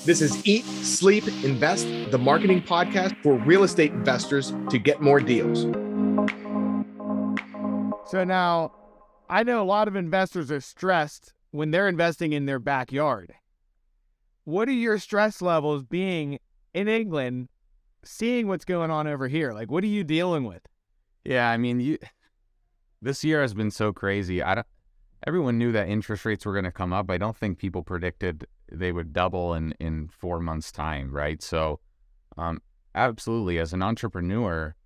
This is Eat, Sleep, Invest, the marketing podcast for real estate investors to get more deals. So now, I know a lot of investors are stressed when they're investing in their backyard. What are your stress levels being in England, seeing what's going on over here? Like, what are you dealing with? Yeah, I mean, this year has been so crazy. Everyone knew that interest rates were going to come up. I don't think people predicted they would double in 4 months' time, right? So, absolutely, as an entrepreneur,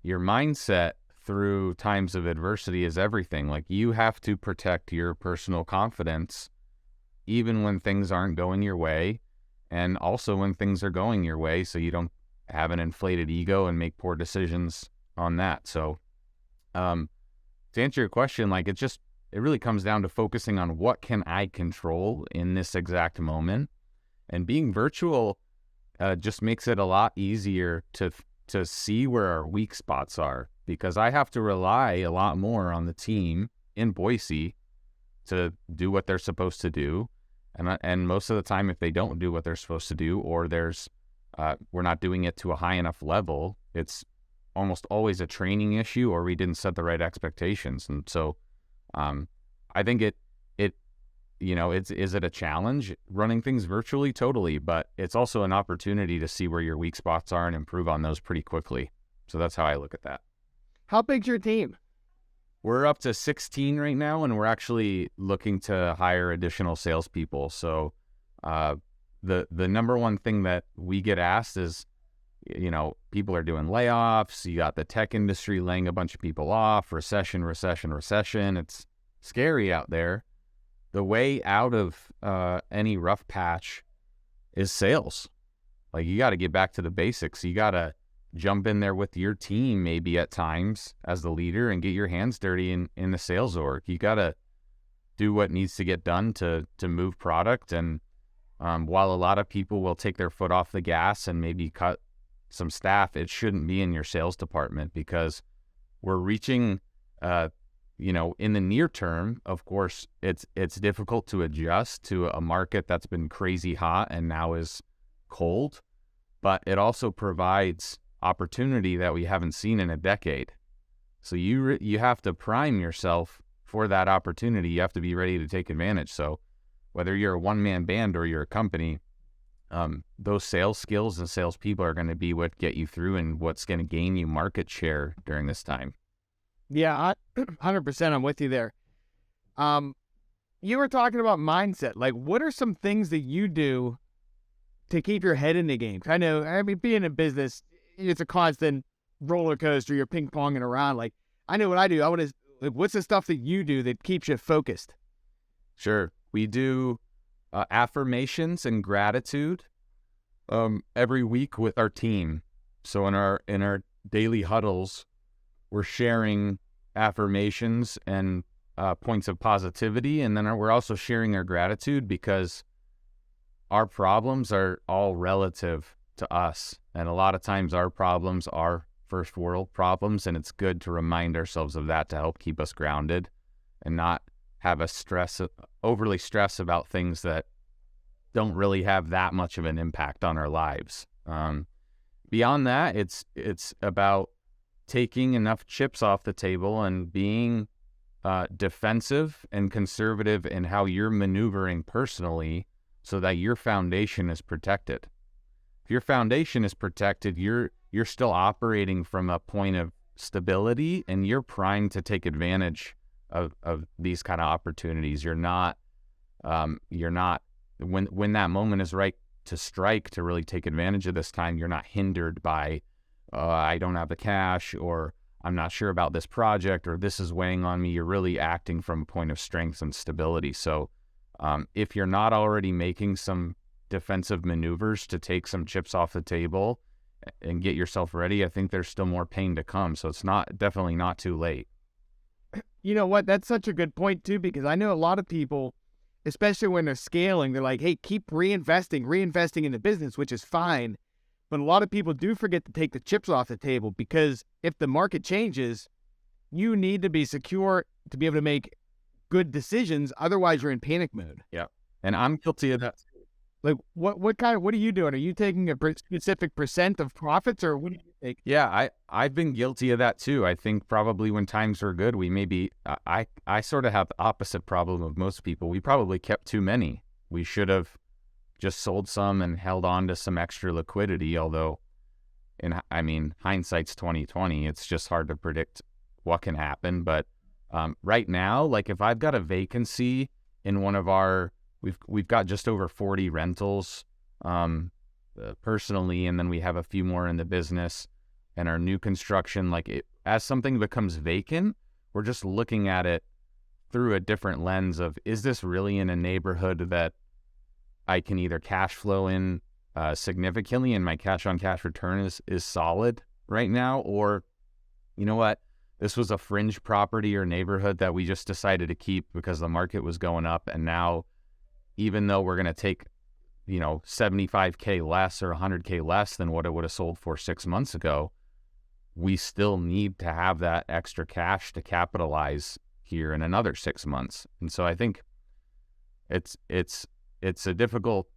your mindset through times of adversity is everything. Like, you have to protect your personal confidence, even when things aren't going your way, and also when things are going your way, so you don't have an inflated ego and make poor decisions on that. So, to answer your question, like, it really comes down to focusing on what can I control in this exact moment. And being virtual just makes it a lot easier to see where our weak spots are, because I have to rely a lot more on the team in Boise to do what they're supposed to do. And most of the time, if they don't do what they're supposed to do, or we're not doing it to a high enough level, it's almost always a training issue, or we didn't set the right expectations. And so I think is it a challenge running things virtually? Totally. But it's also an opportunity to see where your weak spots are and improve on those pretty quickly. So that's how I look at that. How big's your team? We're up to 16 right now, and we're actually looking to hire additional salespeople. So the number one thing that we get asked is, people are doing layoffs. You got the tech industry laying a bunch of people off, recession. It's scary out there. The way out of any rough patch is sales. Like, you got to get back to the basics. You got to jump in there with your team, maybe at times as the leader, and get your hands dirty in the sales org. You got to do what needs to get done to move product. And while a lot of people will take their foot off the gas and maybe cut some staff, it shouldn't be in your sales department, because we're reaching, in the near term, of course, it's difficult to adjust to a market that's been crazy hot and now is cold, but it also provides opportunity that we haven't seen in a decade. So you have to prime yourself for that opportunity. You have to be ready to take advantage. So whether you're a one-man band or you're a company, those sales skills and salespeople are going to be what get you through and what's going to gain you market share during this time. Yeah, 100%. I'm with you there. You were talking about mindset. Like, what are some things that you do to keep your head in the game? I mean, being in business, it's a constant roller coaster. You're ping-ponging around. Like, I know what I do. What's the stuff that you do that keeps you focused? Sure. We do affirmations and gratitude every week with our team. So in our daily huddles, we're sharing affirmations and points of positivity, and then we're also sharing our gratitude, because our problems are all relative to us, and a lot of times our problems are first world problems, and it's good to remind ourselves of that to help keep us grounded and not have us overly stress about things that don't really have that much of an impact on our lives. Beyond that, it's about taking enough chips off the table and being defensive and conservative in how you're maneuvering personally, so that your foundation is protected. If your foundation is protected, you're still operating from a point of stability, and you're primed to take advantage of these kind of opportunities. You're not when that moment is right to strike, to really take advantage of this time, you're not hindered by I don't have the cash, or I'm not sure about this project, or this is weighing on me. You're really acting from a point of strength and stability. So if you're not already making some defensive maneuvers to take some chips off the table and get yourself ready, I think there's still more pain to come. So it's definitely not too late. You know what? That's such a good point too, because I know a lot of people, especially when they're scaling, they're like, hey, keep reinvesting in the business, which is fine. But a lot of people do forget to take the chips off the table, because if the market changes, you need to be secure to be able to make good decisions. Otherwise, you're in panic mode. Yeah. And I'm guilty of that. Like what are you doing? Are you taking a specific percent of profits, or what do you take? Yeah, I've been guilty of that too. I think probably when times were good, we maybe I sort of have the opposite problem of most people. We probably kept too many. We should have just sold some and held on to some extra liquidity. Although, hindsight's 2020. It's just hard to predict what can happen. But right now, like if I've got a vacancy in one of our, we've got just over 40 rentals personally, and then we have a few more in the business. And our new construction, as something becomes vacant, we're just looking at it through a different lens of, is this really in a neighborhood that I can either cash flow in significantly and my cash on cash return is solid right now, or you know what, this was a fringe property or neighborhood that we just decided to keep because the market was going up, and now even though we're going to take $75K less or $100K less than what it would have sold for 6 months ago, we still need to have that extra cash to capitalize here in another 6 months. And so I think it's a difficult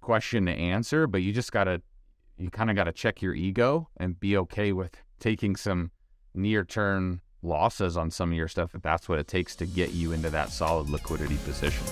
question to answer, but you kind of got to check your ego and be okay with taking some near-term losses on some of your stuff if that's what it takes to get you into that solid liquidity position.